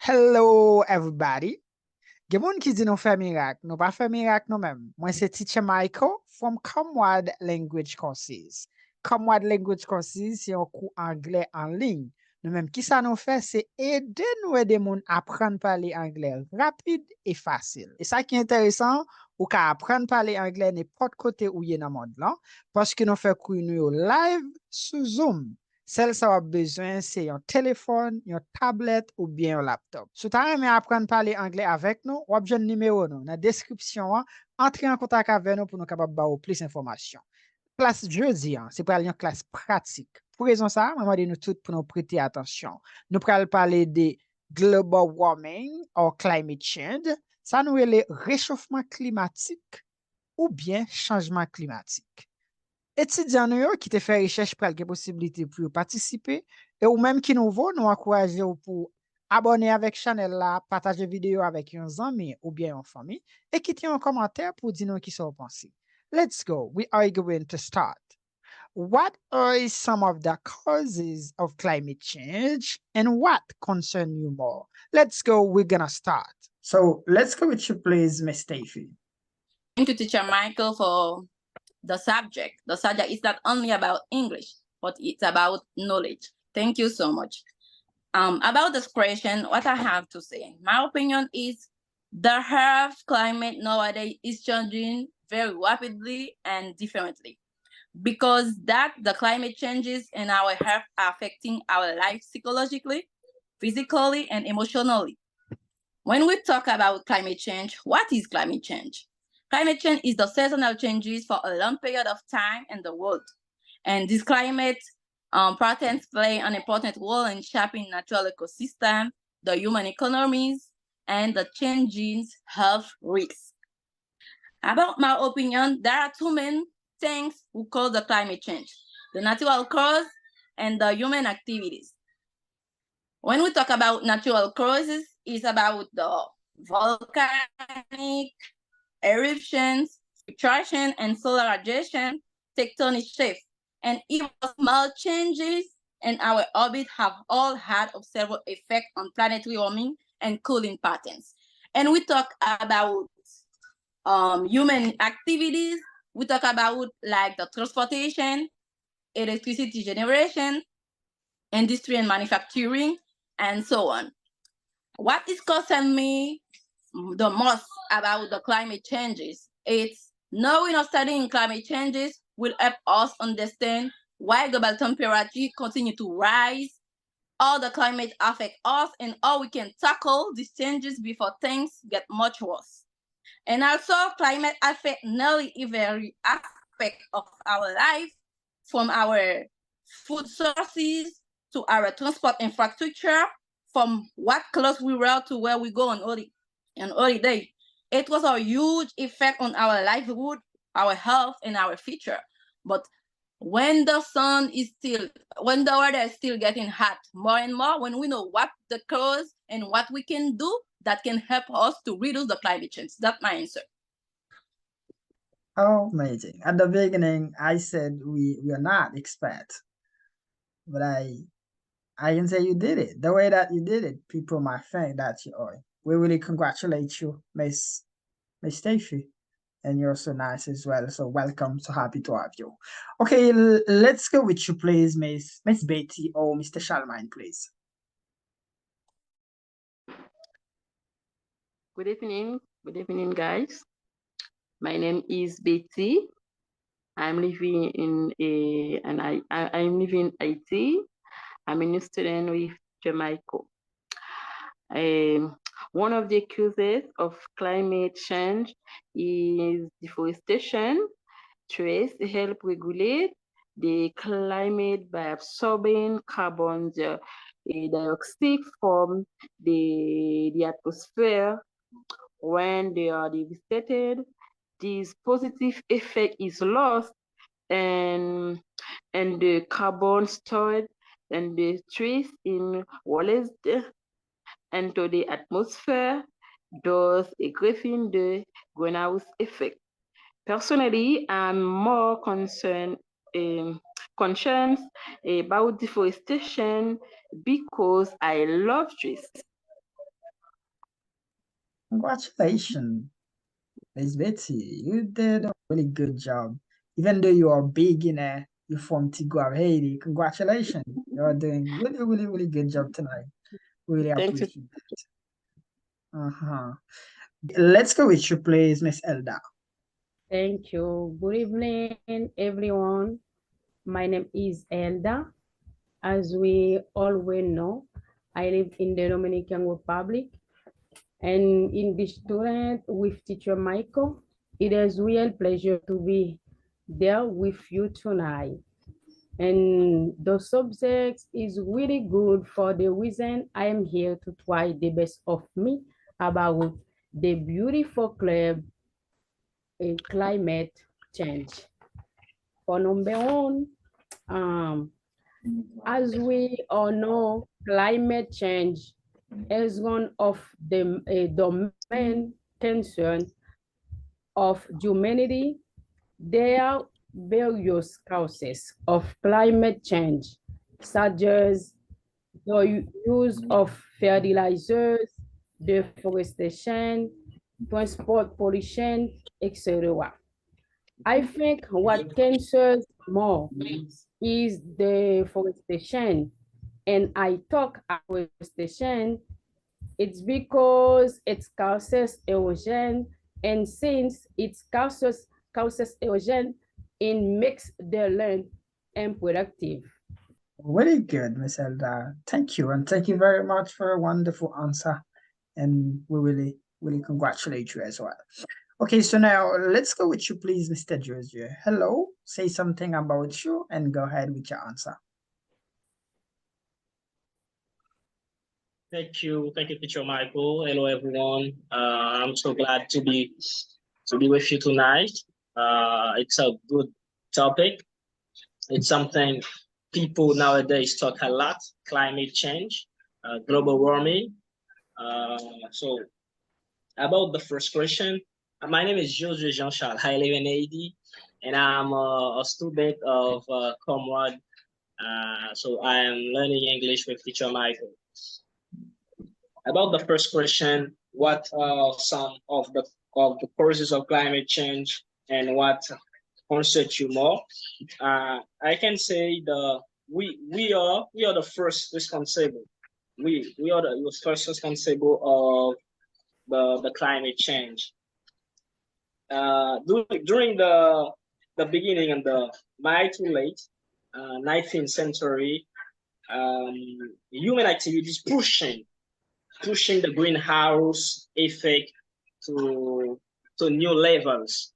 Hello everybody. Gen moun ki di nou fè mirak, nou pa fè mirak nou mèm. Mwen se Teacher Michael from Comwad Language Courses. Comwad Language Courses se yon kou anglais en ligne. Nou mèm ki sa nou fè se ede moun apprendre parler anglais rapide et facile. Et ça qui est intéressant, ou ka apprendre parler anglais n'importe côté ou ye nan monde lan, parce que nous fè kou nou yo live sous Zoom. Celle ça a besoin, c'est un téléphone, une tablette ou bien un laptop. Si tu as aimé apprendre à parler anglais avec nous, ou bien numéro dans la description, entrez en contact avec nous pour nous capables de plus d'informations. Classe jeudi, c'est pour une classe pratique. Pour raison ça, je vais nous tout pour nous prêter attention. Nous allons parler de global warming ou climate change. Ça nous est le réchauffement climatique ou bien changement climatique. Étudiants nous qui te fait recherche pour quelques possibilités pour participer et ou même qui nouveau nous encourager pour abonner avec channel là, partager vidéo avec un ami ou bien une famille et quitter un commentaire pour dire nous qui sont pensés. Let's go. We are going to start. What are some of the causes of climate change and what concern you more? Let's go. We're gonna start. So let's go with you, please, Miss Stacey. Thank you, Teacher Michael, for the subject. The subject is not only about English, but it's about knowledge. Thank you so much. About this question, what I have to say, my opinion is the Earth climate nowadays is changing very rapidly and differently because the climate changes in our Earth are affecting our life psychologically, physically, and emotionally. When we talk about climate change, what is climate change? Climate change is the seasonal changes for a long period of time in the world. And this climate patterns play an important role in shaping natural ecosystems, the human economies, and the changing health risks. About my opinion, there are two main things we call the climate change: the natural cause and the human activities. When we talk about natural causes, it's about the volcanic eruptions, filtration, and solar radiation, tectonic shifts, and even small changes in our orbit have all had observable effect on planetary warming and cooling patterns. And we talk about human activities. We talk about like the transportation, electricity generation, industry and manufacturing, and so on. What is concerned me the most about the climate changes, it's knowing or studying climate changes will help us understand why global temperature continue to rise, how the climate affect us, and how we can tackle these changes before things get much worse. And also, climate affect nearly every aspect of our life, from our food sources to our transport infrastructure, from what clothes we wear to where we go on holiday. It was a huge effect on our livelihood, our health, and our future. But when the weather is still getting hot more and more, when we know what the cause and what we can do, that can help us to reduce the climate change. That's my answer. Oh, amazing. At the beginning, I said we are not experts, but I can say you did it. The way that you did it, people might think that you are. We really congratulate you, Miss Stacey, and you're so nice as well. So welcome. So happy to have you. Okay, let's go with you, please, Miss Betty or Mr. Charlemagne, please. Good evening, guys. My name is Betty. I'm living in I'm living in IT. I'm a new student with Jamaica. One of the causes of climate change is deforestation. Trees help regulate the climate by absorbing carbon dioxide from the atmosphere. When they are devastated, this positive effect is lost, and the carbon stored and the trees in released into the atmosphere, thus increasing the greenhouse effect. Personally, I'm more concerned about deforestation because I love trees. Congratulations, Miss Betty. You did a really good job. Even though you are a beginner, you're from Tigua, Haiti. Congratulations. You're doing really, really, really good job tonight. Really Thank you. appreciate it. Uh-huh. Let's go with you, please, Miss Elda. Thank you. Good evening, everyone. My name is Elda. As we always know, I live in the Dominican Republic and English student with teacher Michael. It is a real pleasure to be there with you tonight. And the subject is really good for the reason I am here to try the best of me about the beautiful club climate change. For number one, as we all know, climate change is one of the main concern of humanity. There are various causes of climate change, such as the use of fertilizers, deforestation, transport pollution, etc. I think what concerns more is deforestation. And I talk about deforestation, it's because it causes erosion, and since it causes erosion, it makes the land unproductive. Very good, Miss Elda. Thank you. And thank you very much for a wonderful answer. And we really, really congratulate you as well. Okay, so now let's go with you, please, Mr. Josie. Hello, say something about you and go ahead with your answer. Thank you, Teacher Michael. Hello, everyone. I'm so glad to be with you tonight. It's a good topic. It's something people nowadays talk a lot: climate change, global warming. So, about the first question, my name is Josue Jean-Charles. I live in Haiti, and I'm a student of Comrade. So I am learning English with Teacher Michael. About the first question, what are some of the causes of climate change and what concerns you more? I can say we are the first responsible. We are the first responsible of the climate change. During the beginning of the mid to late 19th century, human activities pushing the greenhouse effect to new levels.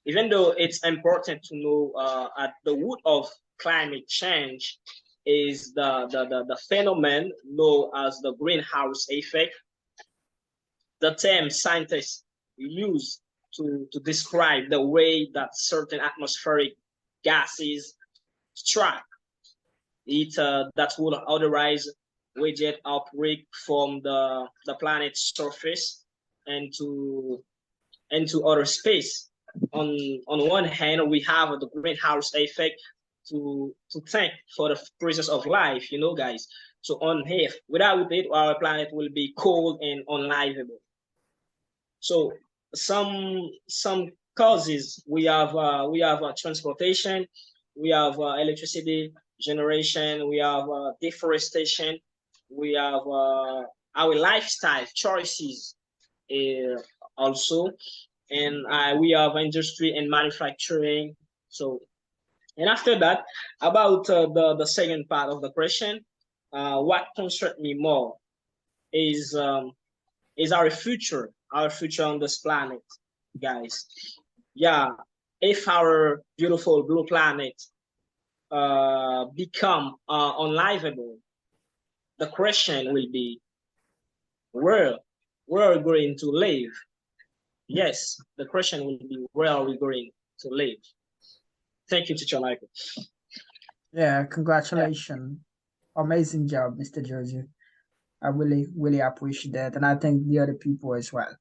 Even though it's important to know at the root of climate change is the phenomenon known as the greenhouse effect, the term scientists use to describe the way that certain atmospheric gases trap it that would otherwise radiate outbreak from the planet's surface and to outer space. On one hand, we have the greenhouse effect to thank for the presence of life, you know, guys. So on Earth, without it, our planet will be cold and unlivable. So some causes we have transportation, we have electricity generation, we have deforestation, we have our lifestyle choices also, and we have industry and manufacturing. So, and after that, about the second part of the question, what concerns me more is our future on this planet, guys. Yeah, if our beautiful blue planet become unlivable, the question will be, where are we going to live? Yes, the question will be, where are we going to live? Thank you, Teacher Michael. Yeah, congratulations. Amazing job, Mr. Josie. I really, really appreciate that. And I think the other people as well.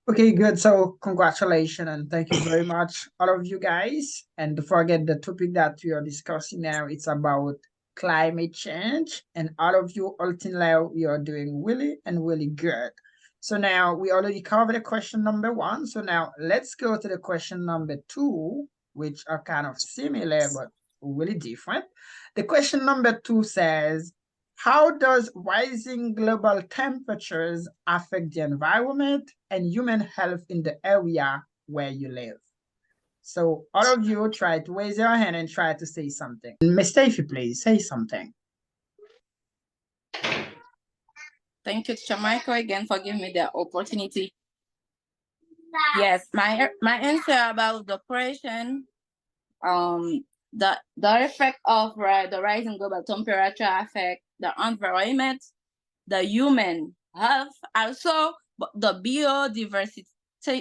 Okay, good. So congratulations and thank you very much, all of you guys. And don't forget the topic that we are discussing now, it's about climate change. And all of you, ultimately, we are doing really and really good. So now we already covered the question number 1. So now let's go to the question number 2, which are kind of similar but really different. The question number 2 says, how does rising global temperatures affect the environment and human health in the area where you live? So all of you try to raise your hand and try to say something. Ms. Stacey, please say something. Thank you, Teacher Michael, again for giving me the opportunity. Yes, my answer about the question, the effect of the rising global temperature affect the environment, the human health, also the biodiversity,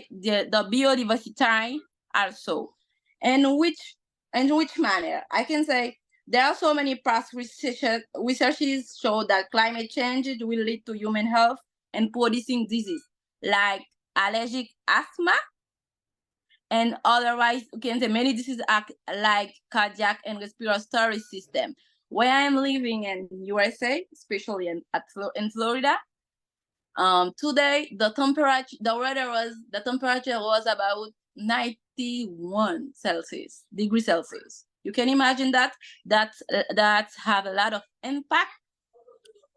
the biodiversity also. In which manner? I can say there are so many past researches show that climate change will lead to human health and producing disease like allergic asthma, and otherwise you can say many diseases like cardiac and respiratory system. Where I'm living in USA, especially in Florida, today the temperature was about 91 degrees Celsius. You can imagine that have a lot of impact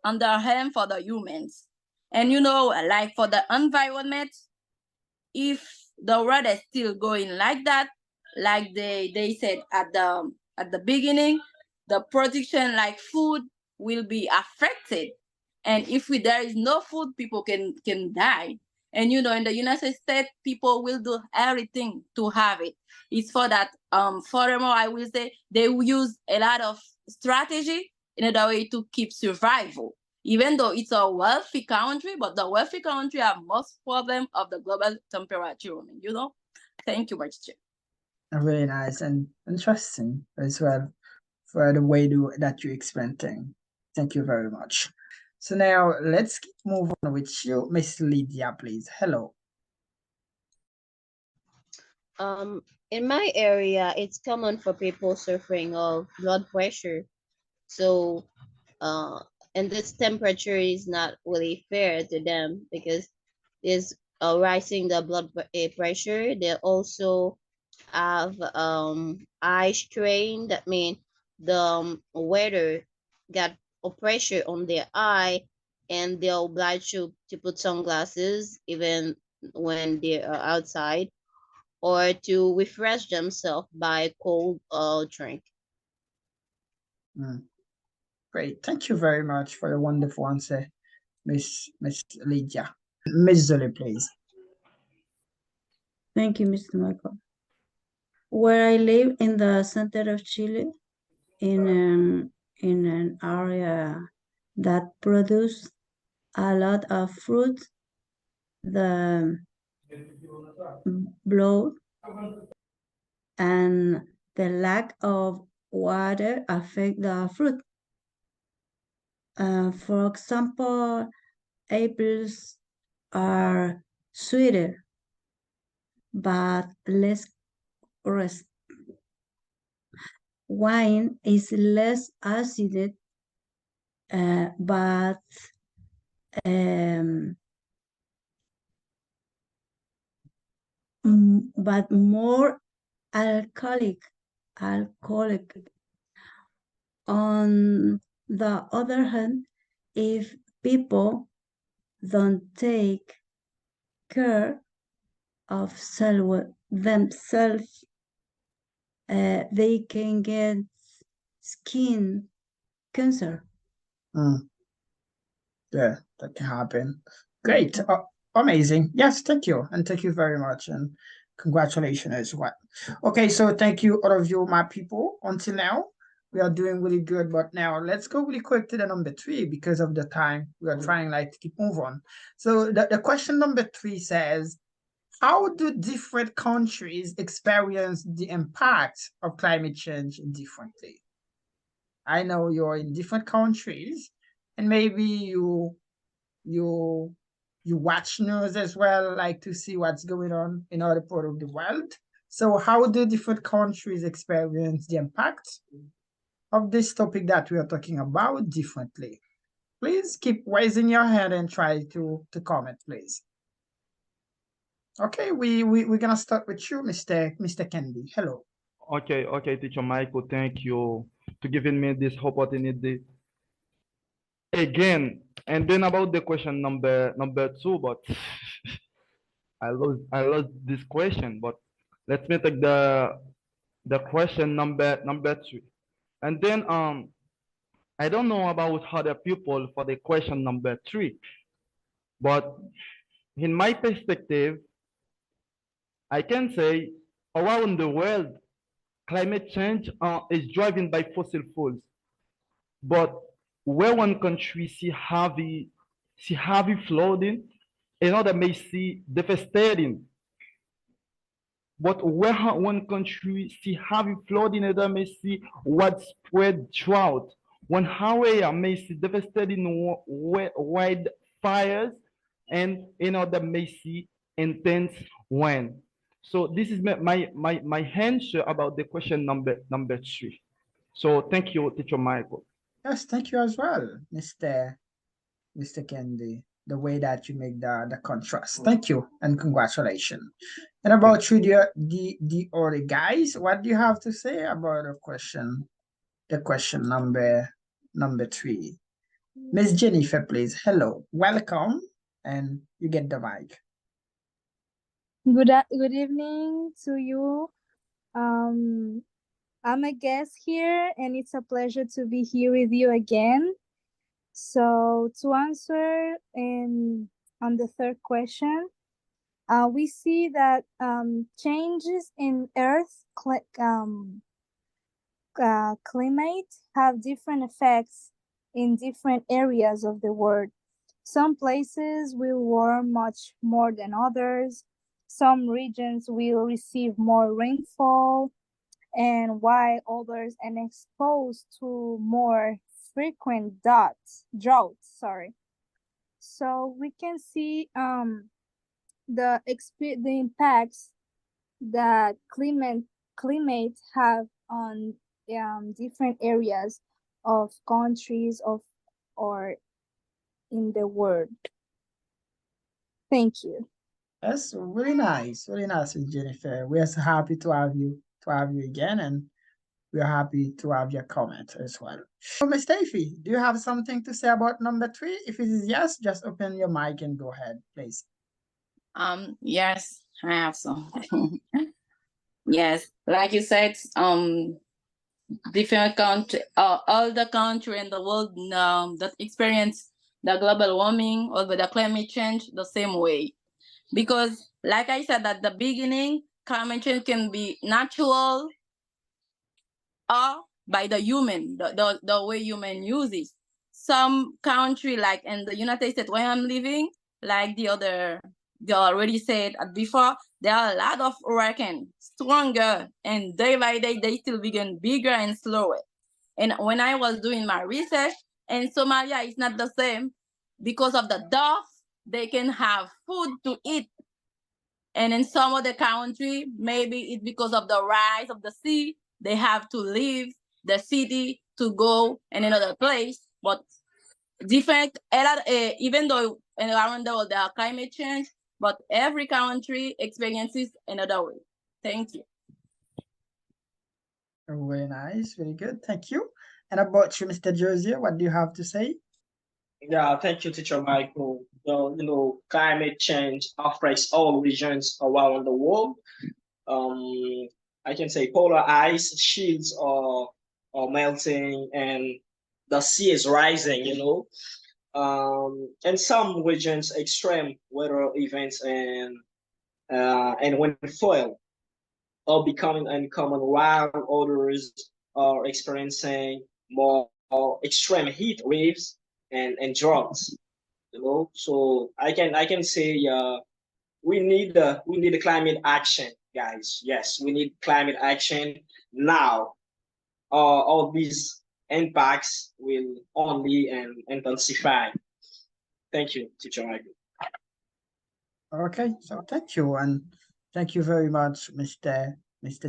on the health for the humans. And you know, like for the environment, if the weather is still going like that, like they said at the beginning, the production like food will be affected. And if there is no food, people can die. And you know, in the United States, people will do everything to have it. It's for that. Furthermore, I will say they will use a lot of strategy in order way to keep survival. Even though it's a wealthy country, but the wealthy country have most problem of the global temperature, you know? Thank you, much. Very nice and interesting as well for the way that you explain things. Thank you very much. So now let's move on with you, Miss Lydia, please. Hello. In my area, it's common for people suffering of blood pressure. So, and this temperature is not really fair to them because there's rising the blood pressure. They also have eye strain. That means the weather got a pressure on their eye, and they're obliged to put sunglasses even when they are outside, or to refresh themselves by cold drink. Great. Thank you very much for your wonderful answer, Miss Lydia. Miss Zoe, please. Thank you, Mr. Michael. Where I live in the center of Chile, in an area that produce a lot of fruit, the blood and the lack of water affect the fruit. For example, apples are sweeter but less rest. Wine is less acid, but more alcoholic. On the other hand, if people don't take care of themselves, they can get skin cancer. Yeah, that can happen. Great. Amazing. Yes, thank you. And thank you very much. And congratulations as well. Okay, so thank you, all of you, my people. Until now, we are doing really good. But now let's go really quick to the number 3 because of the time. We are trying like to keep moving on. So the question number 3 says, how do different countries experience the impact of climate change differently? I know you're in different countries, and maybe you watch news as well, like to see what's going on in other part of the world. So how do different countries experience the impact of this topic that we are talking about differently? please keep raising your hand and try to comment, please. Okay, we're gonna start with you, Mr. Kennedy. Hello. Okay, Teacher Michael, thank you to giving me this opportunity again. And then about the question number 2, but I lost this question. But let me take the question number 3. And then I don't know about other people for the question number 3, but in my perspective, I can say around the world, climate change is driven by fossil fuels. But where one country see heavy flooding, another may see devastating. But where one country see heavy flooding, another may see widespread drought. One area may see devastating wildfires, and another may see intense wind. So this is my answer about the question number 3. So thank you, Teacher Michael. Yes, thank you as well, Mr. Kennedy. The way that you make the contrast. Thank you and congratulations. And about you, the other guys, what do you have to say about the question number 3? Miss Jennifer, please. Hello, welcome, and you get the mic. Good evening to you. I'm a guest here, and it's a pleasure to be here with you again. So to answer on the third question, we see that changes in Earth climate have different effects in different areas of the world. Some places will warm much more than others. Some regions will receive more rainfall, and while others are exposed to more frequent droughts. So we can see the impacts that climate have on different areas of countries or in the world. Thank you. That's really nice, Jennifer. We're so happy to have you again, and we're happy to have your comment as well. So, Ms. Steffi, do you have something to say about number 3? If it is yes, just open your mic and go ahead, please. Yes, I have some. Yes, like you said, different country, all the country in the world that experience the global warming or the climate change the same way. Because like I said at the beginning, climate change can be natural or by the human, the way human uses. Some country, like in the United States where I'm living, like they already said before, there are a lot of hurricanes, stronger, and day by day they still begin bigger and slower. And when I was doing my research, in Somalia it's not the same. Because of the drought, they can have food to eat. And in some other country, maybe it's because of the rise of the sea, they have to leave the city to go in another place. But different, even though around the world there are climate change, but every country experiences another way. Thank you. Very nice, very good, thank you. And about you, Mr. Josie, what do you have to say? Yeah, thank you, Teacher Michael. Well, climate change affects all regions around the world. I can say polar ice sheets are melting and the sea is rising, in some regions, extreme weather events and rainfall are becoming uncommon, while others are experiencing more extreme heat waves and droughts. So I can say we need a climate action, guys. Yes, we need climate action now. All these impacts will only intensify. Thank you, Teacher Michael. Okay, so thank you, and thank you very much, Mr.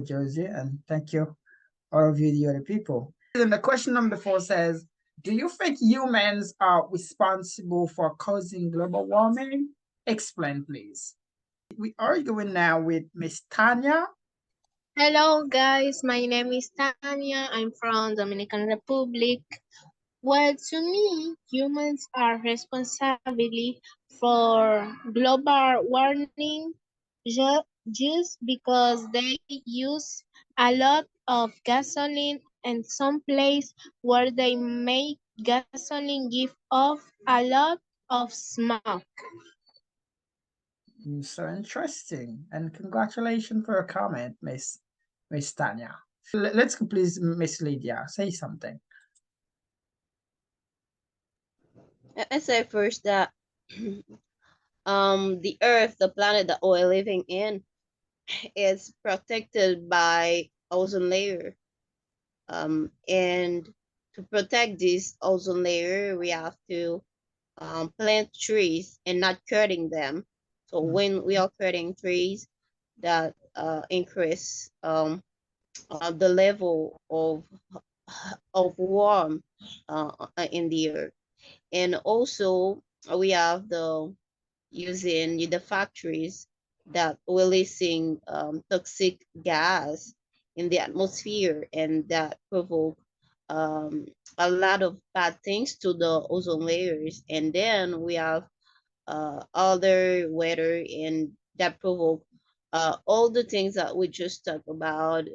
Josie, and thank you all of you, the other people. And the question number 4 says, Do you think humans are responsible for causing global warming? Explain, please. We are going now with Miss Tanya. Hello guys, my name is Tanya. I'm from Dominican Republic. Well, to me, humans are responsible for global warming just because they use a lot of gasoline, and some place where they make gasoline give off a lot of smoke. So interesting. And congratulations for your comment, Miss Tanya. Let's go, please, Miss Lydia. Say something. I say first that the Earth, the planet that we're living in, is protected by ozone layer. And to protect this ozone layer, we have to plant trees and not cutting them. So when we are cutting trees, that increase the level of warm in the earth. And also we have the using the factories that releasing toxic gas in the atmosphere, and that provoke a lot of bad things to the ozone layers. And then we have other weather, and that provoke all the things that we just talked about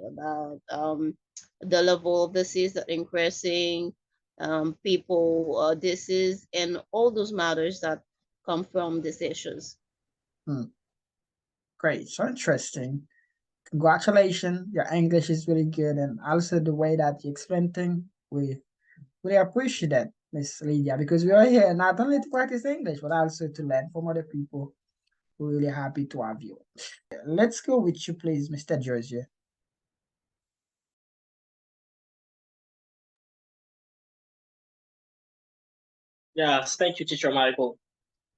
the level of the seas that increasing, people disease, and all those matters that come from these issues. Great, so interesting. Congratulations, your English is really good, and also the way that you explain things, we really appreciate that, Miss Lydia, because we are here not only to practice English, but also to learn from other people. We're really happy to have you. Let's go with you, please, Mr. Georgia. Yes, thank you, Teacher Michael.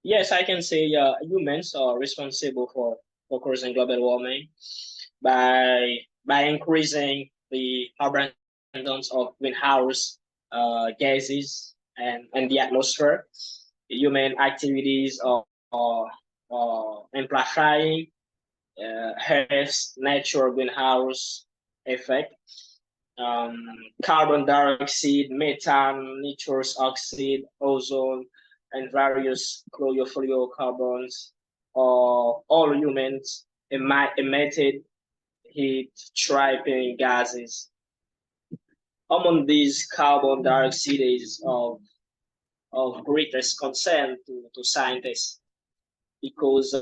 Yes, I can say humans are responsible for causing global warming by increasing the abundance of greenhouse gases and the atmosphere. Human activities are amplifying Earth's natural greenhouse effect. Carbon dioxide, methane, nitrous oxide, ozone, and various chlorofluorocarbons, all humans emitted heat trapping gases. Among these, carbon dioxide is of greatest concern to scientists because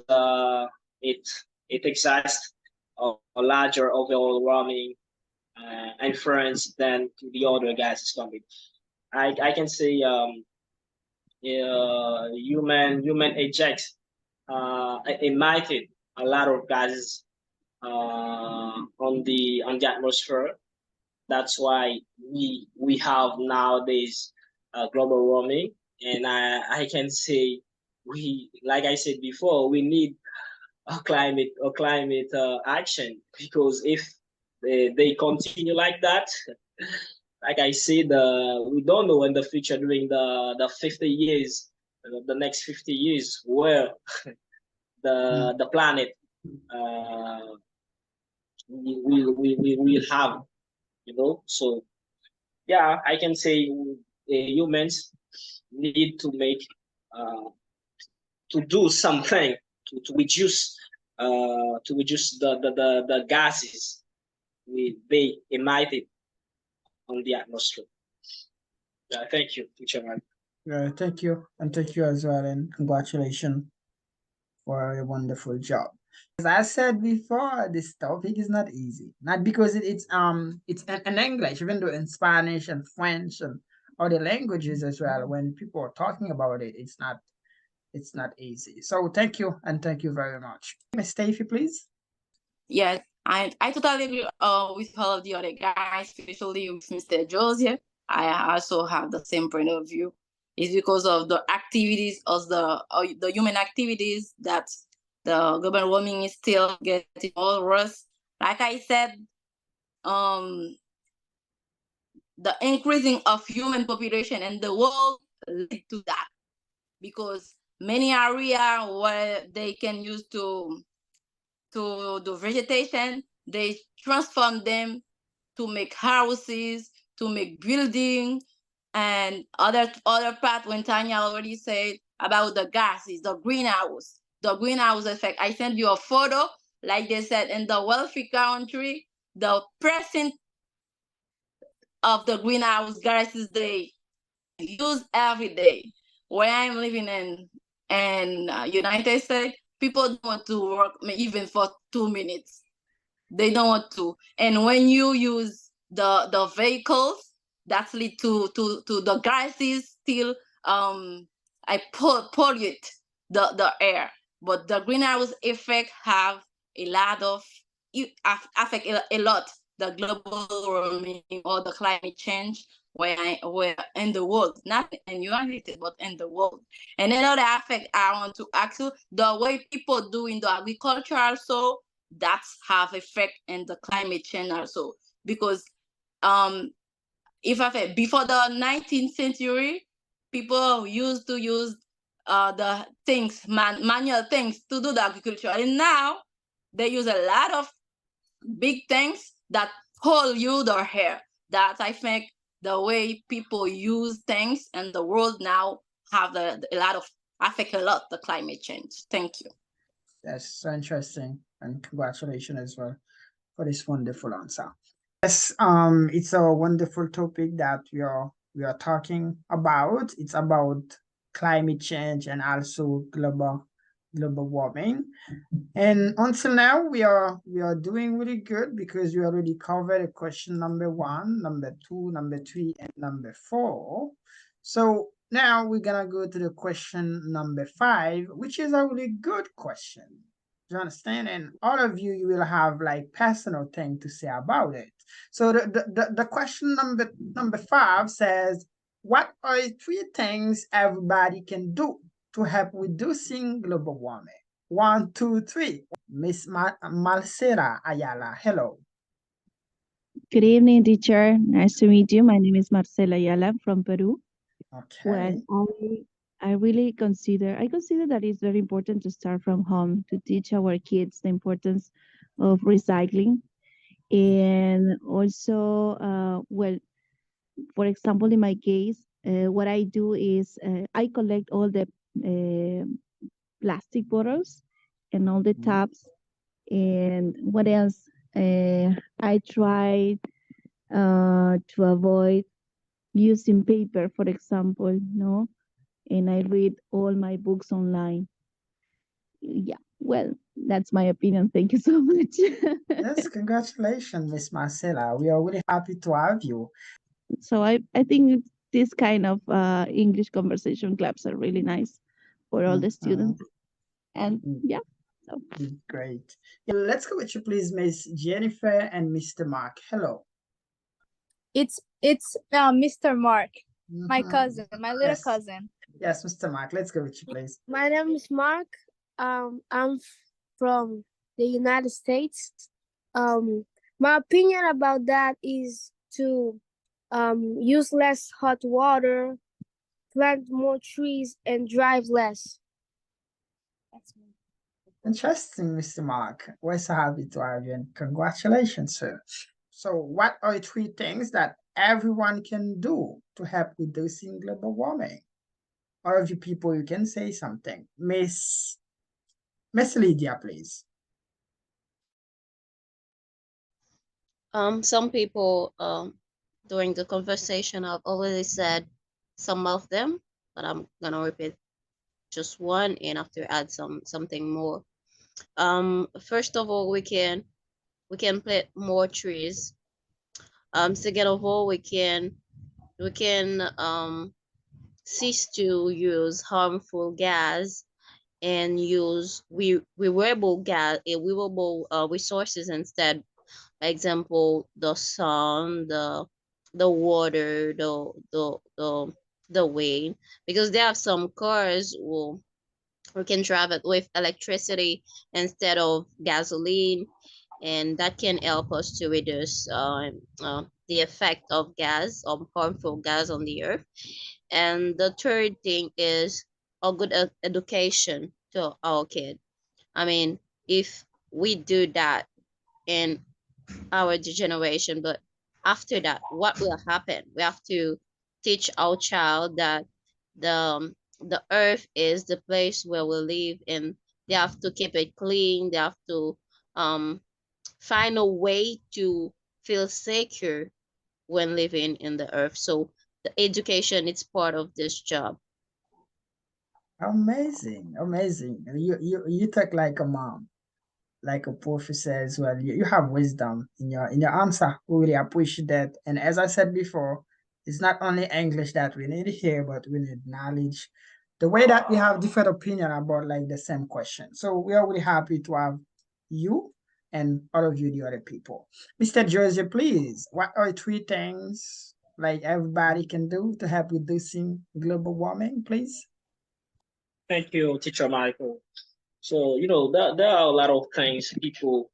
it exerts a larger overall warming influence than to the other gases coming. I can say human ejects emitted a lot of gases on the atmosphere. That's why we have nowadays global warming, and I can say like I said before, we need a climate action, because if they continue like that, like I said, we don't know in the future during the 50 years, the next 50 years, where the planet we will have, So yeah, I can say humans need to make to do something to reduce the gases they emitted on the atmosphere. Thank you, Teacher Mark. Thank you, and thank you as well, and congratulations for a wonderful job. As I said before, this topic is not easy. Not because it's in English, even though in Spanish and French and other languages as well, when people are talking about it, it's not easy. So thank you, and thank you very much. Miss Stacey, please. Yes, I totally agree with all of the other guys, especially with Mr. Joseph. I also have the same point of view. It's because of the activities of the human activities that the global warming is still getting all worse. Like I said, the increasing of human population in the world lead to that, because many areas where they can use to do vegetation, they transform them to make houses, to make building, and other part when Tanya already said about the gases, the greenhouse effect. I sent you a photo, like they said in the wealthy country, the percent of the greenhouse gases they use every day. Where I'm living in United States, people don't want to work even for 2 minutes. They don't want to. And when you use the vehicles, that lead to the gases still I pollute the air. But the greenhouse effect have a lot of affect a lot the global warming or the climate change where in the world, not in United States, but in the world. And another aspect I want to ask you, the way people do in the agriculture also, that's have effect in the climate change also. Because if I say before the 19th century, people used to use the things, manual things to do the agriculture. And now they use a lot of big things that hold you their hair. That I think the way people use things in the world now have a lot of affect a lot the climate change. Thank you. That's so interesting, and congratulations as well for this wonderful answer. Yes, it's a wonderful topic that we are talking about. It's about climate change and also global warming. And until now, we are doing really good because we already covered question number 1, number 2, number 3, and number 4. So now we're gonna go to the question number 5, which is a really good question. Do you understand? And all of you will have like personal thing to say about it. So the question number 5 says, what are 3 things everybody can do to help reducing global warming? 1, 2, 3. Miss Marcela Ayala, hello. Good evening, teacher. Nice to meet you. My name is Marcela Ayala from Peru. Okay. Well, I consider that it's very important to start from home to teach our kids the importance of recycling. And also, well, for example, in my case, what I do is I collect all the plastic bottles and all the tubs. And what else? I try to avoid using paper, for example, no? And I read all my books online. Yeah, well, that's my opinion. Thank you so much. Yes, congratulations, Miss Marcela. We are really happy to have you. So I think this kind of English conversation clubs are really nice for all the students. And yeah. So. Great. Yeah, let's go with you, please, Miss Jennifer and Mr. Mark. Hello. It's Mr. Mark, my cousin, my little cousin. Yes, Mr. Mark, let's go with you, please. My name is Mark. I'm from the United States. My opinion about that is to use less hot water, plant more trees, and drive less. That's me. Interesting, Mr. Mark. We're so happy to have you, and congratulations, sir. So what are 3 things that everyone can do to help reducing global warming? All of you people, you can say something. Miss Lydia, please. Some people during the conversation I've already said some of them, but I'm gonna repeat just one and after add something more. First of all, we can plant more trees. Second of all, we can cease to use harmful gas and use renewable resources instead. For example, the sun, the water, the wind, because there are some cars we can drive it with electricity instead of gasoline. and that can help us to reduce the effect of gas, harmful gas on the earth. And the third thing is a good education to our kid. I mean, if we do that in our generation, but after that, what will happen? We have to teach our child that the earth is the place where we live, and they have to keep it clean. They have to um, find a way to feel secure when living in the earth. So the education is part of this job. Amazing, amazing. You talk like a mom, like a professor as well. You have wisdom in your answer. We really appreciate that. And as I said before, it's not only English that we need here, but we need knowledge. The way that we have different opinion about like the same question. So we are really happy to have you and all of you, the other people. Mr. Jersey, please, what are three things like everybody can do to help reducing global warming, please? Thank you, Teacher Michael. So, there are a lot of things people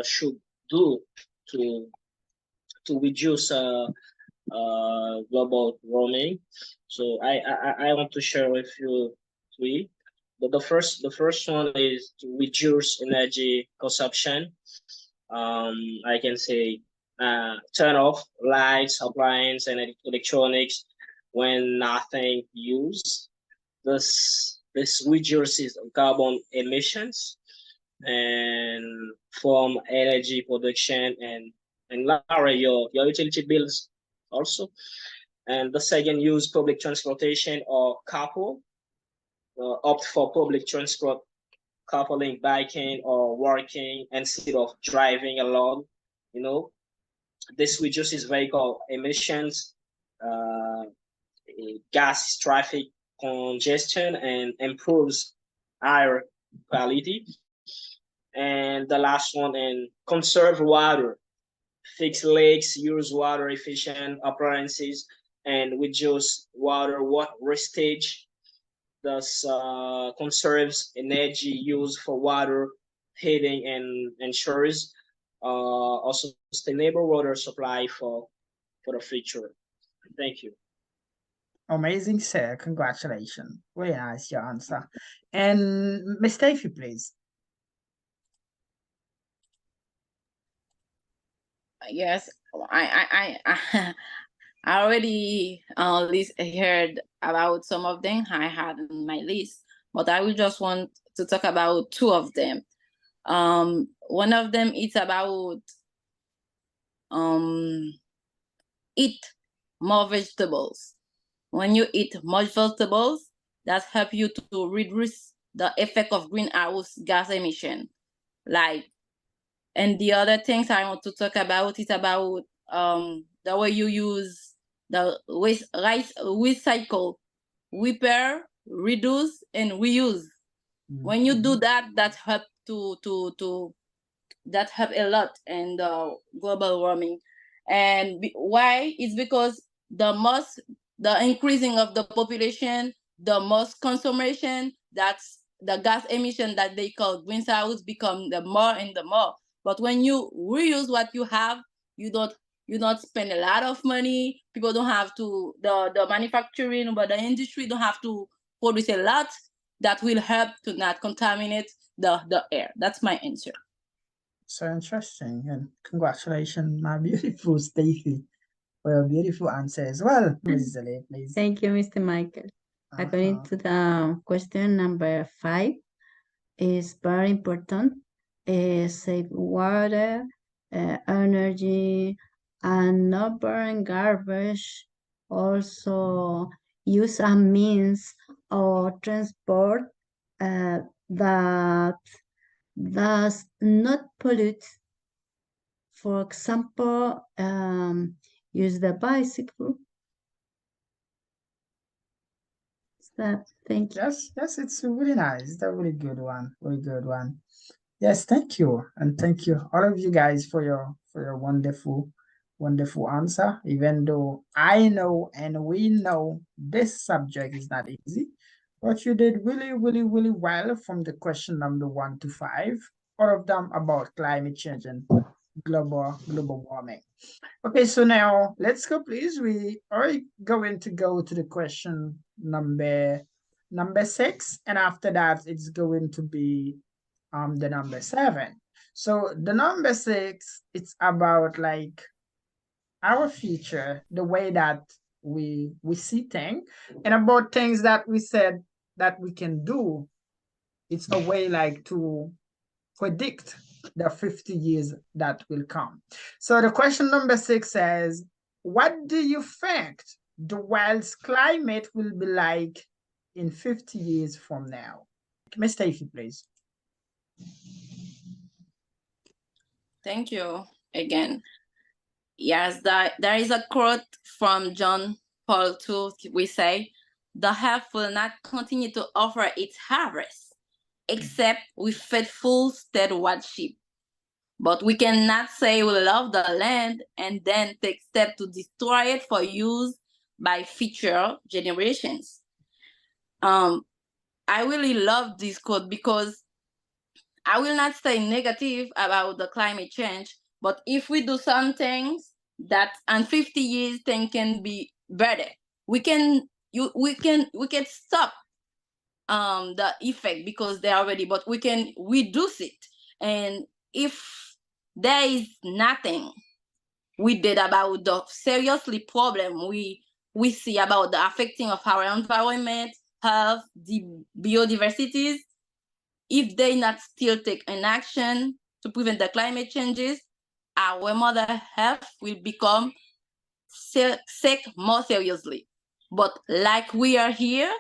should do to reduce global warming. So I want to share with you three. But the first one is to reduce energy consumption. I can say turn off lights, appliances, and electronics when nothing used. This reduces carbon emissions and from energy production and lower your utility bills also. And the second, use public transportation or carpool. Opt for public transport, carpooling, biking, or walking instead of driving alone. This reduces vehicle emissions, gas traffic congestion, and improves air quality. And the last one, and conserve water. Fix leaks, use water efficient appliances, and reduce water wastage. Thus conserves energy used for water, heating, and ensures also sustainable water supply for the future. Thank you. Amazing, sir. Congratulations. Very nice, your answer. And Miss Stacey, please. Yes, I already heard about some of them I had on my list, but I will just want to talk about two of them. One of them is about eat more vegetables. When you eat more vegetables, that help you to reduce the effect of greenhouse gas emission. And the other things I want to talk about is about the way you use the recycle, repair, reduce, and reuse. When you do that, that help that help a lot in the global warming. And why? It's because the increasing of the population, the most consumption, that's the gas emission that they call greenhouse become the more and the more. But when you reuse what you have, you don't spend a lot of money. People don't have to, the manufacturing, but the industry don't have to produce a lot. That will help to not contaminate the air. That's my answer. So interesting, and congratulations, my beautiful Stacey, for your beautiful answer as well. Mrs. Zale, please. Thank you, Mr. Michael. According to the question number 5, is very important. Save water, energy, and not burn garbage. Also, use a means of transport that does not pollute. For example, use the bicycle. Thank you. Yes, it's really nice. It's a really good one. Really good one. Yes, thank you. And thank you, all of you guys, for your wonderful answer. Even though I know and we know this subject is not easy, but you did really, really, really well from the question number 1 to 5. all of them about climate change and global warming. Okay, so now let's go, please. We are going to go to the question number 6, and after that, it's going to be the number 7. So the number 6, it's about like our future, the way that we see things, and about things that we said that we can do. It's a way like to predict the 50 years that will come. So the question number 6 says, what do you think the world's climate will be like in 50 years from now? Ms. Stacey, please. Thank you again. Yes, there is a quote from John Paul II. We say, the earth will not continue to offer its harvest, except with faithful stewardship. But we cannot say we love the land and then take steps to destroy it for use by future generations. I really love this quote because I will not say negative about the climate change, but if we do some things that in 50 years things can be better, we can stop the effect because they're already, but we can reduce it. And if there is nothing we did about the seriously problem we see about the affecting of our environment, health, the biodiversities, if they not still take an action to prevent the climate changes, our mother health will become sick more seriously. But like we are here,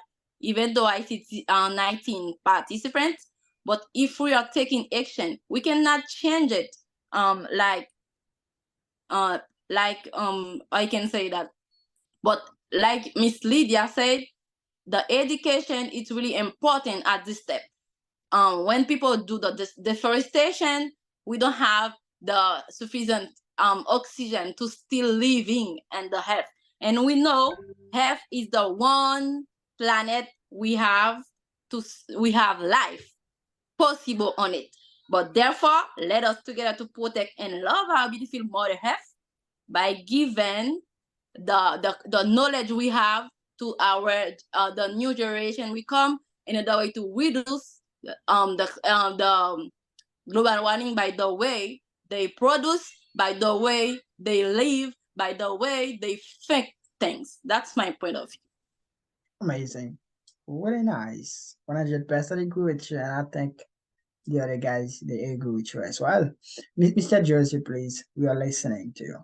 even though I see 19 participants, but if we are taking action, we cannot change it. I can say that. But like Miss Lydia said, the education is really important at this step. When people do the deforestation, we don't have the sufficient oxygen to still living in the earth. And we know earth is the one planet we have life possible on it. But therefore, let us together to protect and love our beautiful mother earth by giving the knowledge we have to our the new generation we come in order way to reduce the global warming by the way they produce, by the way they live, by the way they think things. That's my point of view. Amazing. Really nice. 100% agree with you, and I think the other guys, they agree with you as well. Mr. Jersey, please. We are listening to you.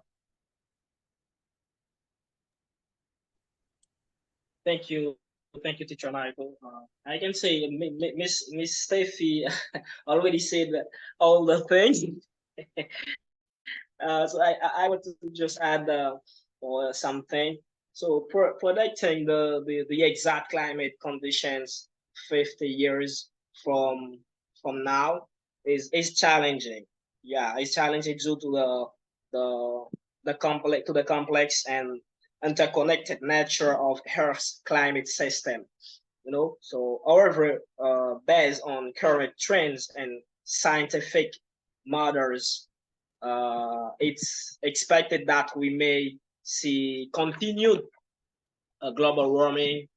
Thank you, Teacher Michael. I can say Miss Steffi already said all the things. So I want to just add something. So predicting the exact climate conditions 50 years from now is challenging. Yeah, it's challenging due to the complex and interconnected nature of Earth's climate system. So however, based on current trends and scientific models, it's expected that we may see continued global warming,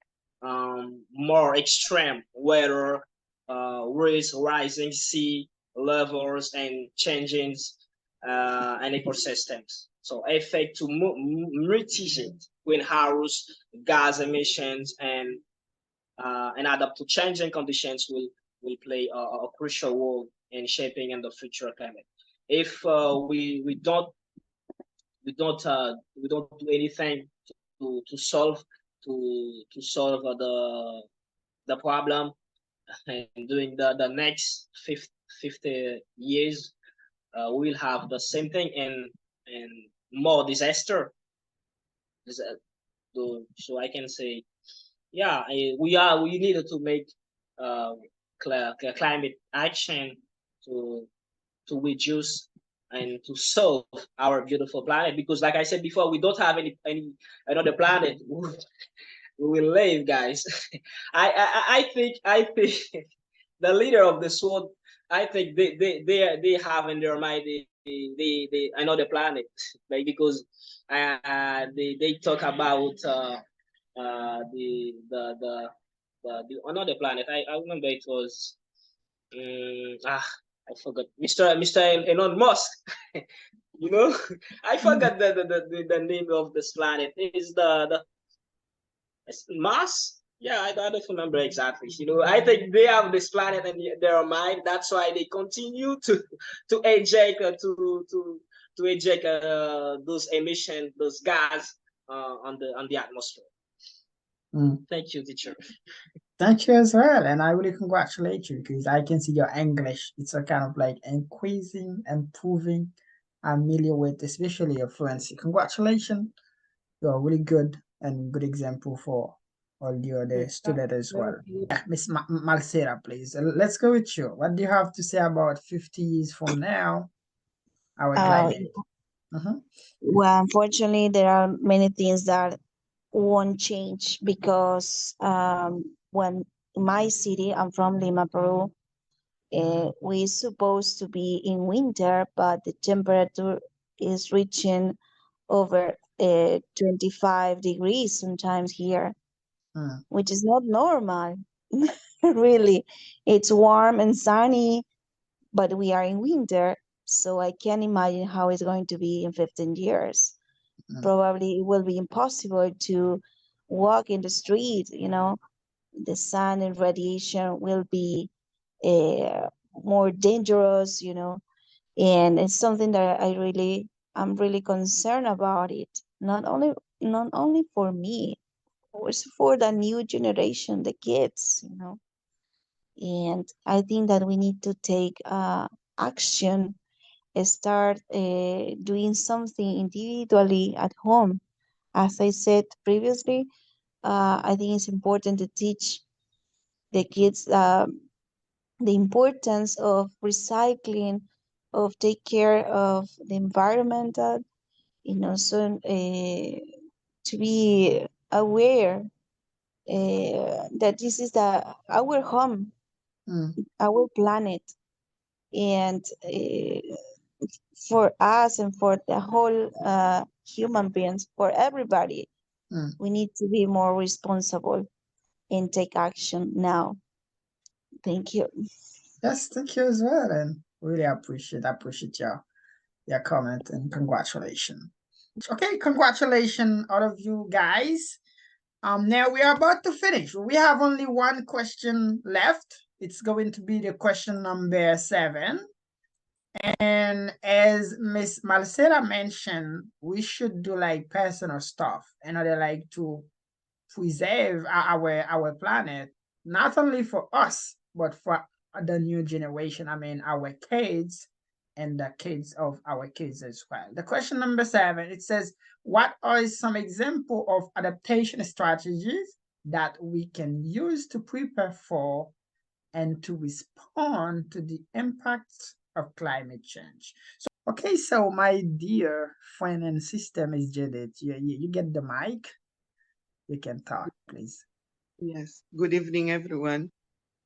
more extreme weather, rising sea levels, and changes in ecosystems. So effect to mitigate greenhouse gas emissions and adapt to changing conditions will play a crucial role in shaping in the future climate. If we don't do anything to solve the problem, and during the next 50 years, we'll have the same thing and more disaster. So I can say, yeah, we needed to make climate action to reduce and to solve our beautiful planet, because like I said before, we don't have any another planet we will live, guys. I think the leader of this world I think they have in their mind they another planet, like because they talk about the another planet. I remember it was I forgot Mr. Elon Musk. You know, I forgot the name of this planet. Is it's Mars? Yeah, I don't remember exactly. You know, I think they have this planet in their mind. That's why they continue to eject to eject those emission, those gas on the atmosphere. Thank you, teacher. Thank you as well, and I really congratulate you because I can see your English. It's a kind of like increasing, improving. I'm familiar with, especially your fluency. Congratulations, you're really good and good example for all the other students as well. Yeah, Miss Malsera, please. Let's go with you. What do you have to say about 50 years from now, our climate? Well, unfortunately, there are many things that won't change because when in my city, I'm from Lima, Peru, we're supposed to be in winter, but the temperature is reaching over 25 degrees sometimes here, which is not normal. Really, it's warm and sunny, but we are in winter, so I can't imagine how it's going to be in 15 years. Probably it will be impossible to walk in the street, you know, the sun and radiation will be more dangerous, you know, and it's something that I'm really concerned about it. Not only for me, also for the new generation, the kids, you know. And I think that we need to take action, start doing something individually at home. As I said previously, I think it's important to teach the kids the importance of recycling, of take care of the environment, you know, so to be aware that this is our home, our planet, and for us and for the whole human beings, for everybody, we need to be more responsible and take action now. Thank you. Yes, thank you as well, and really appreciate your comment and congratulations. Okay, congratulations all of you guys. Now we are about to finish. We have only one question left. It's going to be the question number 7. And as Miss Marcela mentioned, we should do like personal stuff in order like to preserve our planet, not only for us, but for the new generation. I mean, our kids and the kids of our kids as well. The question number 7, it says, what are some example of adaptation strategies that we can use to prepare for and to respond to the impacts of climate change? Okay, so my dear friend and sister, Ms. Judith, you get the mic. You can talk, please. Yes, good evening, everyone.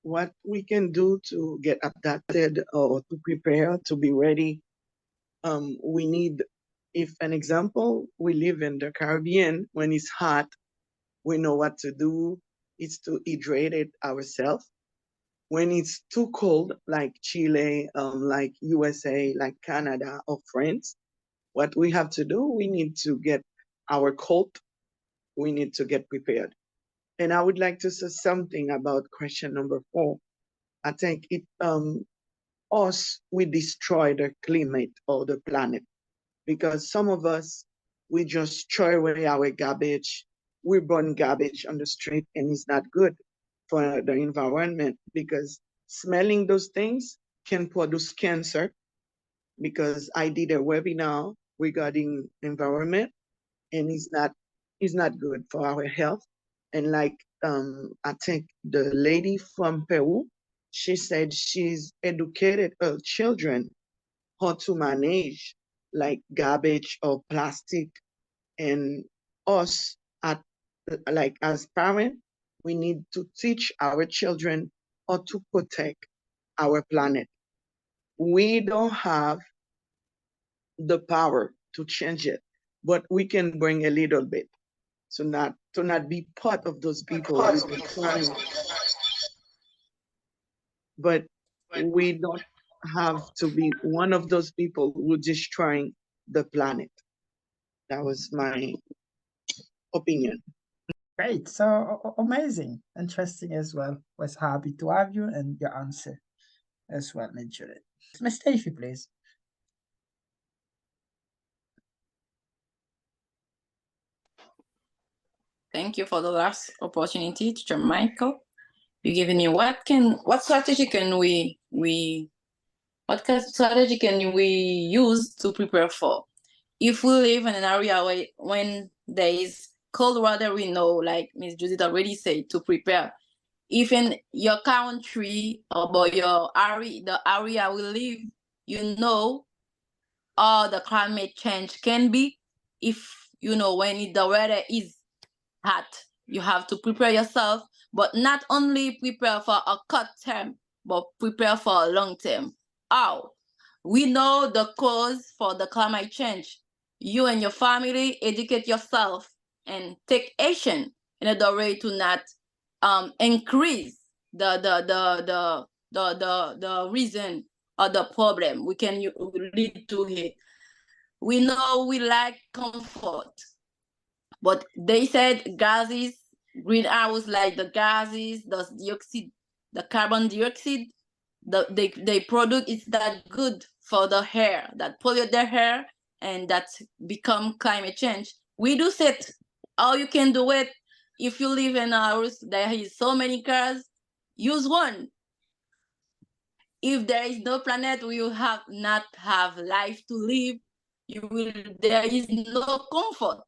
What we can do to get adapted or to prepare to be ready, we need, if an example, we live in the Caribbean, when it's hot, we know what to do. It's to hydrate it ourselves. When it's too cold, like Chile, like USA, like Canada or France, what we have to do, we need to get our coat, we need to get prepared. And I would like to say something about question number 4. I think we destroy the climate or the planet because some of us, we just throw away our garbage. We burn garbage on the street, and it's not good for the environment because smelling those things can produce cancer. Because I did a webinar regarding environment, and it's not good for our health. And like I think the lady from Peru, she said she's educated her children how to manage like garbage or plastic. And us as parents, we need to teach our children how to protect our planet. we don't have the power to change it, but we can bring a little bit. So to not be part of those people who are trying, but we don't have to be one of those people who are destroying the planet. That was my opinion. Great. So amazing. Interesting as well. Was happy to have you and your answer as well, Juliet. Miss Stacey, please. Thank you for the last opportunity, Teacher Michael. You giving me what strategy can we use to prepare for? If we live in an area where when there is cold weather, we know, like Ms. Judith already said, to prepare. If in your country or your area, the area we live, you know, all the climate change can be. If you know when the weather is hot, you have to prepare yourself, but not only prepare for a short term, but prepare for a long term. How? We know the cause for the climate change. You and your family educate yourself and take action in order way to not increase the reason or the problem we can lead to it. We know we like comfort, but they said gases, greenhouse, like the gases, the dioxide, the carbon dioxide, they produce is that good for the hair, that pollute the hair and that become climate change. We do set how you can do it. If you live in a house, there is so many cars, use one. If there is no planet, we will not have life to live. There is no comfort.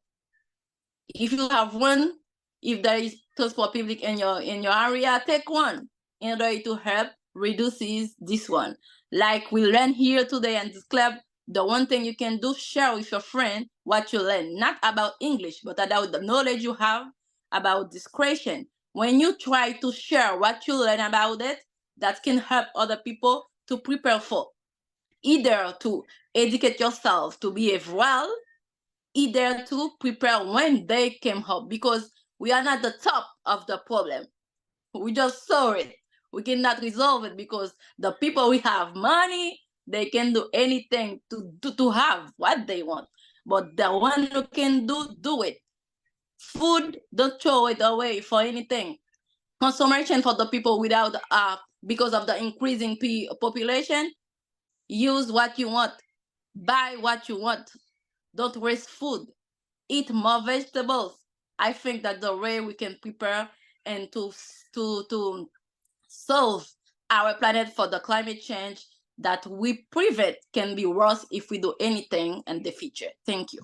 If you have one, if there is transport public in your area, take one in order to help reduces this one. Like we learn here today in this club, the one thing you can do, share with your friend what you learn, not about English, but about the knowledge you have about discretion. When you try to share what you learn about it, that can help other people to prepare for, either to educate yourself to behave well, either to prepare when they came up, because we are not the top of the problem. We just saw it. We cannot resolve it because the people we have money, they can do anything to have what they want. But the one who can do it. Food, don't throw it away for anything. Consumption for the people without because of the increasing population, use what you want, buy what you want. Don't waste food. Eat more vegetables. I think that the way we can prepare and to solve our planet for the climate change that we prevent can be worse if we do anything in the future. Thank you.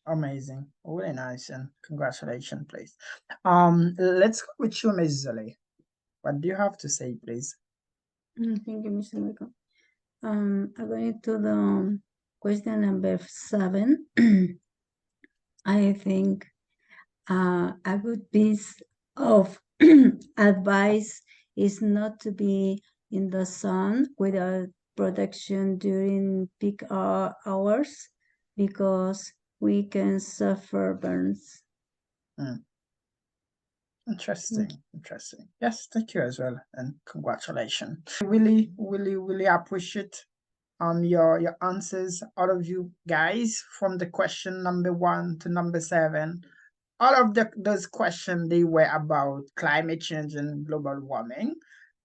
Amazing. Really nice, and congratulations, please. Let's go with you, Ms. Zole. What do you have to say, please? Thank you, Mr. Michael. Going to the question number 7. I think a good piece of advice is not to be in the sun without protection during peak hours, because we can suffer burns. Interesting. Yes, thank you as well, and congratulations. Really appreciate your answers, all of you guys, from the question number 1 to number 7. All of those questions, they were about climate change and global warming.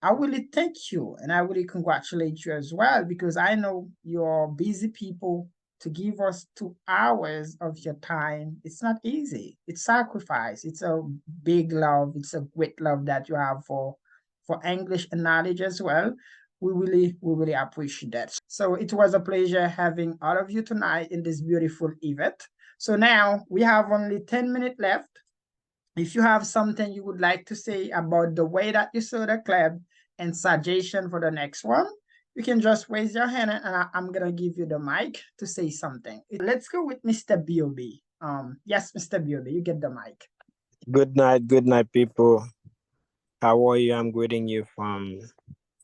I really thank you, and I really congratulate you as well, because I know you're busy people. To give us 2 hours of your time, it's not easy. It's sacrifice. It's a big love. It's a great love that you have for English and knowledge as well. We really appreciate that. So it was a pleasure having all of you tonight in this beautiful event. So now we have only 10 minutes left. If you have something you would like to say about the way that you saw the club and suggestion for the next one, you can just raise your hand and I'm gonna give you the mic to say something. Let's go with Mr. B.O.B. Yes, Mr. B.O.B., you get the mic. Good night, people. How are you? I'm greeting you from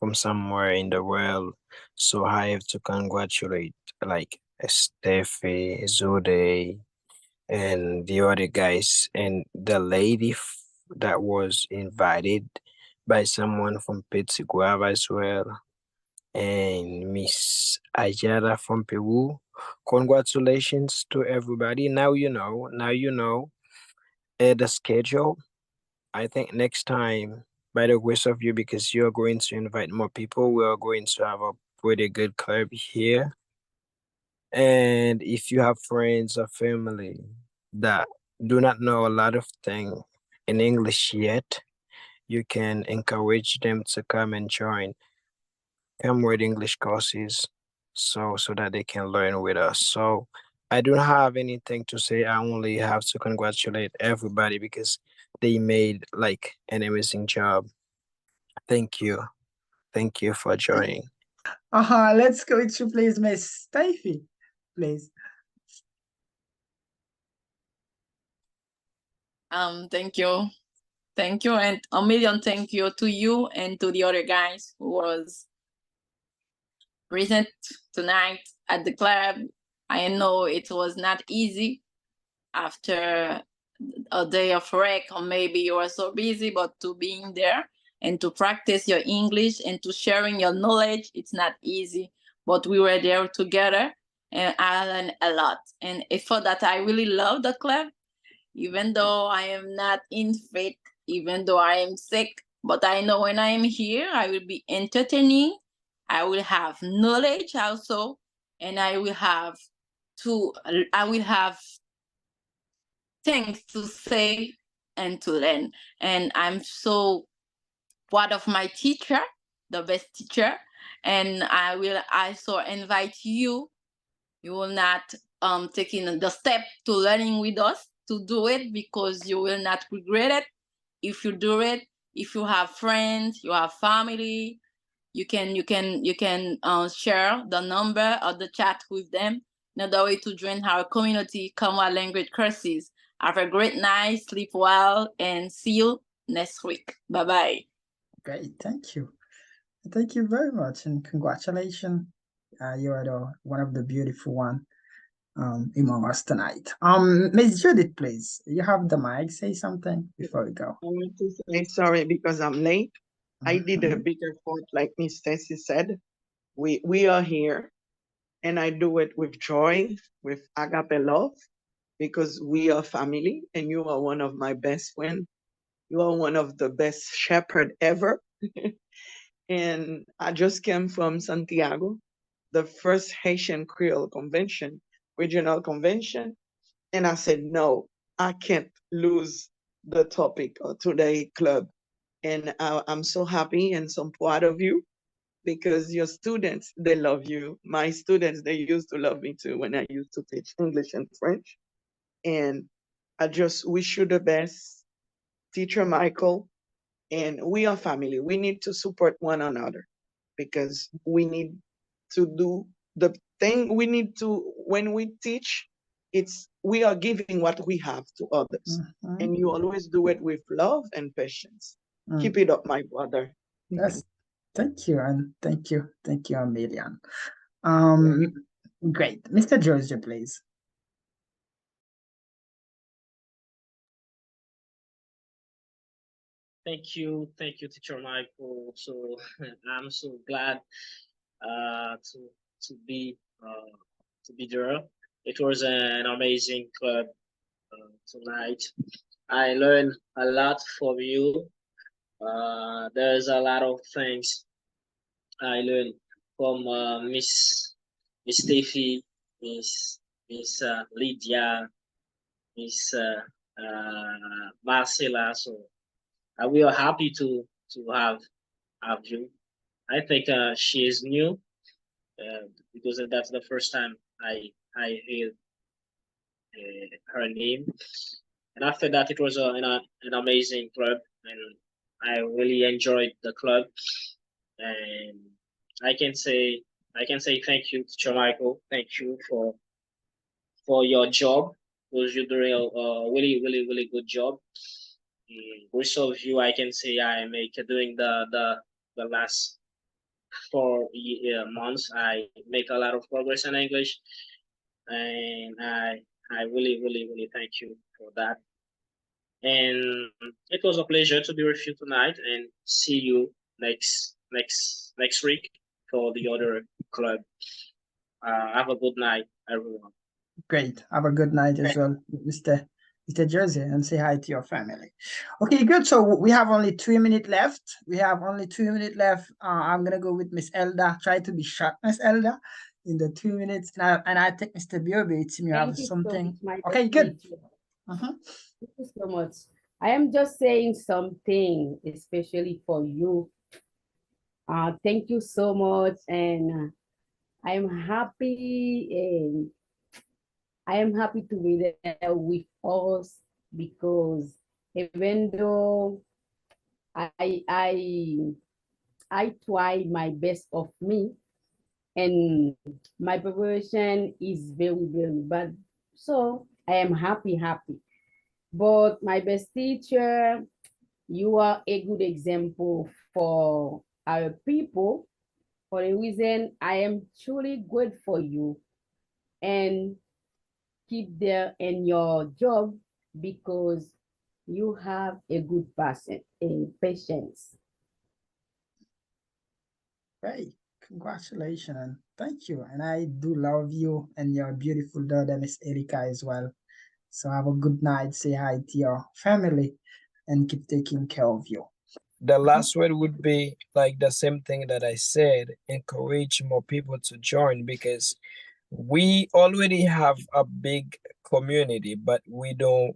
from somewhere in the world. So I have to congratulate like Steffi, Zode, and the other guys, and the lady that was invited by someone from Petit Guava as well, and Miss Ayala from Peru. Congratulations to everybody. Now you know the schedule. I think next time, by the grace of you, because you're going to invite more people, we are going to have a pretty good club here. And if you have friends or family that do not know a lot of things in English yet, you can encourage them to come and join with English courses so that they can learn with us. So I don't have anything to say. I only have to congratulate everybody because they made like an amazing job. Thank you. Thank you for joining. Let's go to please Miss Steffi, please. Thank you. Thank you, and a million thank you to you and to the other guys who was present tonight at the club. I know it was not easy after a day of work, or maybe you are so busy, but to being there and to practice your English and to sharing your knowledge, it's not easy. But we were there together and I learned a lot. And it's for that I really love the club, even though I am not in faith, even though I am sick. But I know when I am here, I will be entertaining, I will have knowledge also, and I will have things to say and to learn. And I'm so proud of my teacher, the best teacher. And I will also invite you. You will not taking the step to learning with us to do it, because you will not regret it if you do it. If you have friends, you have family, you can share the number or the chat with them. Another way to join our community, Common Language Courses. Have a great night, sleep well, and see you next week. Bye-bye. Great, thank you. Thank you very much, and congratulations. You are one of the beautiful one among us tonight. Miss Judith, please. You have the mic. Say something before we go. I want to say sorry because I'm late. I did a big effort, like Miss Stacy said. We are here, and I do it with joy, with agape love, because we are family, and you are one of my best friends. You are one of the best shepherd ever. And I just came from Santiago, the first Haitian Creole convention, regional convention. And I said, no, I can't lose the topic of today club. And I'm so happy and so proud of you, because your students, they love you. My students, they used to love me too when I used to teach English and French. And I just wish you the best, Teacher Michael. And we are family. We need to support one another, because we need to do the thing we need to. When we teach, we are giving what we have to others. And you always do it with love and patience. Keep it up, my brother. Yes, thank you, and thank you a million. Great. Mr. Georgia, please. Thank you, Teacher Michael. So I'm so glad to be there. It was an amazing club tonight. I learned a lot from you. There's a lot of things I learned from Miss Steffi, Miss Lydia, Miss Marcela. So we are happy to have you. I think she is new because that's the first time I heard her name. And after that, it was an amazing club, and I really enjoyed the club. And I can say thank you, Teacher Michael. Thank you for your job, because you're doing a really good job. Most of you, I can say I make doing the last 4 months, I make a lot of progress in English, and I really, really, really thank you for that. And it was a pleasure to be with you tonight, and see you next week for the other club. Have a good night, everyone. Great. Have a good night as well, Mr. Jersey, and say hi to your family. Okay, good. So we have only 3 minutes left. I'm gonna go with Miss Elda. Try to be short, Miss Elda, in the 2 minutes. And I think Mr. Biobe, it seems you have something. Okay, good. Thank you so much. I am just saying something, especially for you. Thank you so much, and I am happy to be there with us, because even though I try my best of me, and my preparation is very, very bad. So I am happy. But my best teacher, you are a good example for our people. For the reason I am truly good for you, and keep there in your job, because you have a good person and patience. Great. Congratulations and thank you. And I do love you and your beautiful daughter, Miss Erika, as well. So have a good night. Say hi to your family and keep taking care of you. The last word would be like the same thing that I said, encourage more people to join, because we already have a big community, but we do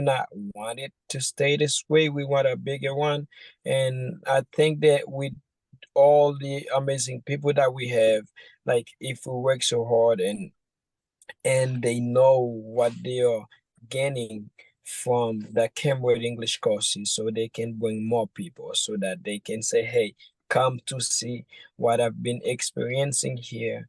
not want it to stay this way. We want a bigger one. And I think that with all the amazing people that we have, like if we work so hard and they know what they are gaining from the Cambridge English courses, so they can bring more people, so that they can say, hey, come to see what I've been experiencing here.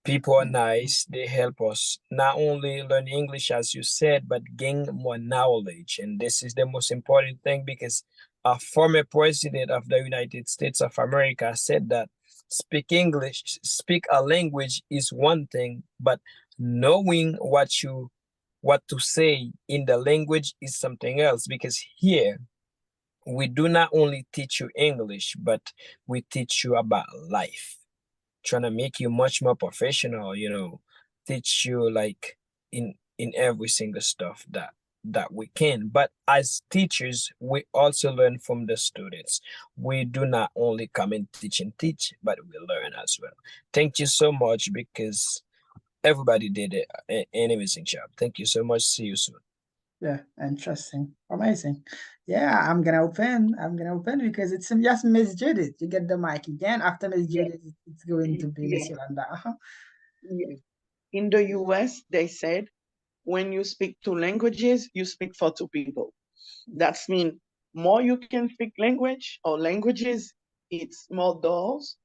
People are nice. They help us not only learn English, as you said, but gain more knowledge. And this is the most important thing, because a former president of the United States of America said that speak a language is one thing, but knowing what to say in the language is something else. Because here, we do not only teach you English, but we teach you about life, trying to make you much more professional, teach you like in every single stuff that we can. But as teachers, we also learn from the students. We do not only come and teach, but we learn as well. Thank you so much, because everybody did an amazing job. Thank you so much. See you soon. Yeah, interesting. Amazing. Yeah, I'm gonna open because it's just Miss Judith. You get the mic again. After Miss Judith, it's going to be Miss Yolanda. Yeah. In the US, they said, when you speak 2 languages, you speak for 2 people. That's mean more you can speak language or languages, it's more doors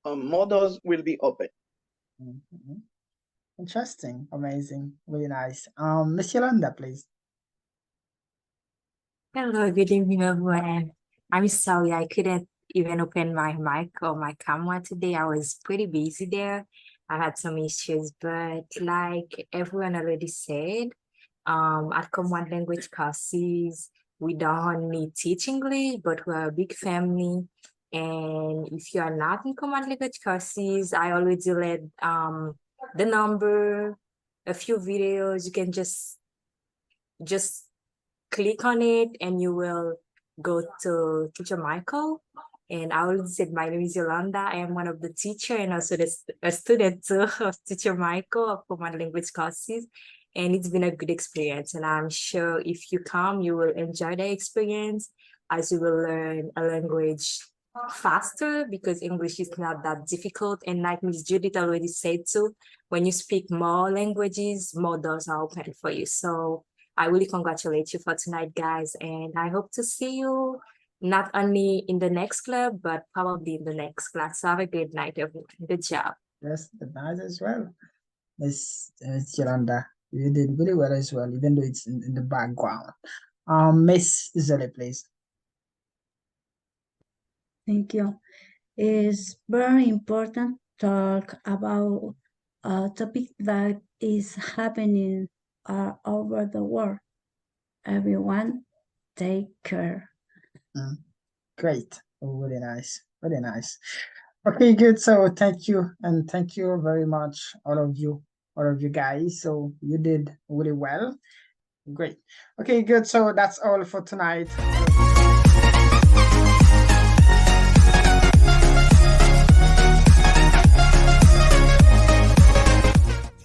will be open. Interesting. Amazing. Really nice. Miss Yolanda, please. Hello, good evening, everyone. I'm sorry I couldn't even open my mic or my camera today. I was pretty busy there. I had some issues, but like everyone already said, at Common Language Courses, we don't only teach English, but we're a big family. And if you are not in Common Language Courses, I already let the number, a few videos. You can just click on it and you will go to Teacher Michael. And I already said my name is Yolanda. I am one of the teacher and also a student too of Teacher Michael of Common Language Courses. And it's been a good experience. And I'm sure if you come, you will enjoy the experience, as you will learn a language faster, because English is not that difficult. And like Miss Judith already said too, when you speak more languages, more doors are open for you. So I really congratulate you for tonight, guys. And I hope to see you not only in the next club, but probably in the next class. So have a good night, everyone. Good job. Yes, good night as well. Miss Yolanda, you did really well as well, even though it's in the background. Miss Zelle, please. Thank you. It's very important to talk about a topic that is happening all over the world. Everyone, take care. Great. Oh, really nice. Really nice. Okay, good. So thank you. And thank you very much, all of you guys. So you did really well. Great. Okay, good. So that's all for tonight.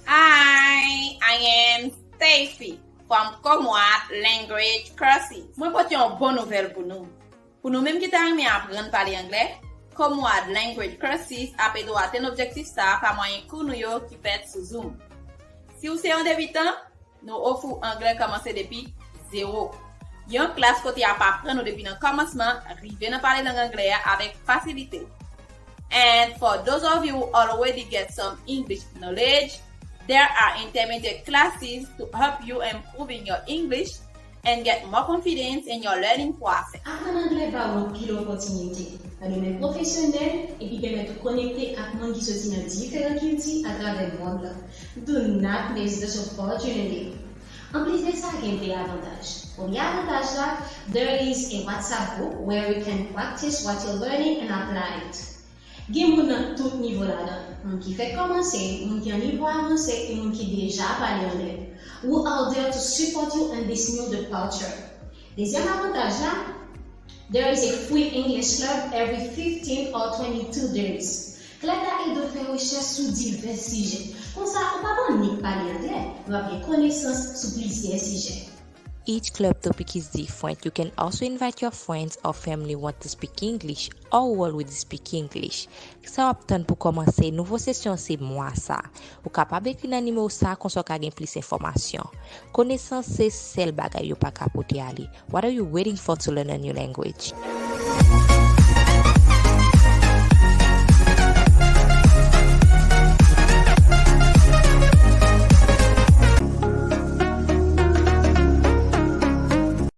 Hi, I am Steffi from KONNEN Language Courses. Moi, porte une bonne nouvelle pour nous. Pour nous-mêmes qui t'aiment apprendre à parler anglais, KONNEN Language Courses a pu atteindre l'objectif ça par moyen de qui fait sur Zoom. Si vous êtes un débutant, nous offrons anglais commencer depuis zéro. Il y a une classe côté à pas apprendre depuis le commencement, arriver à parler l'anglais avec facilité. And for those of you who already get some English knowledge, there are intermediate classes to help you improving your English and get more confidence in your learning process. Apprendre anglais va une pile opportunité. Dans le domaine professionnel et puis permettre de connecter avec monde qui sont dans différentes cultures à travers le monde. Do not miss this opportunity. En plus de ça, il y a des avantages. Premier avantage là, there is a WhatsApp group where you can practice what you're learning and apply it. Gen moun nan tout niveau là-dedans. Moun qui fait commencer, moun qui a un niveau avancé et moun qui déjà parle anglais. Who are there to support you in this new departure. Deuxième avantage là, there is a free English club every 15 or 22 days. Club là aide de faire recherche sur divers sujets. Comme ça, on va pas ni parler anglais, on va avoir connaissance sur plusieurs sujets. Each club topic is different. You can also invite your friends or family want to speak English or who already speak English. Ça obtient pour commencer nouveau session c'est moi ça. Ou capable écrire dans numéro ça qu'on soit gagne plus information. Connaissance c'est celle bagaille yo pas capoter aller. What are you waiting for to learn a new language?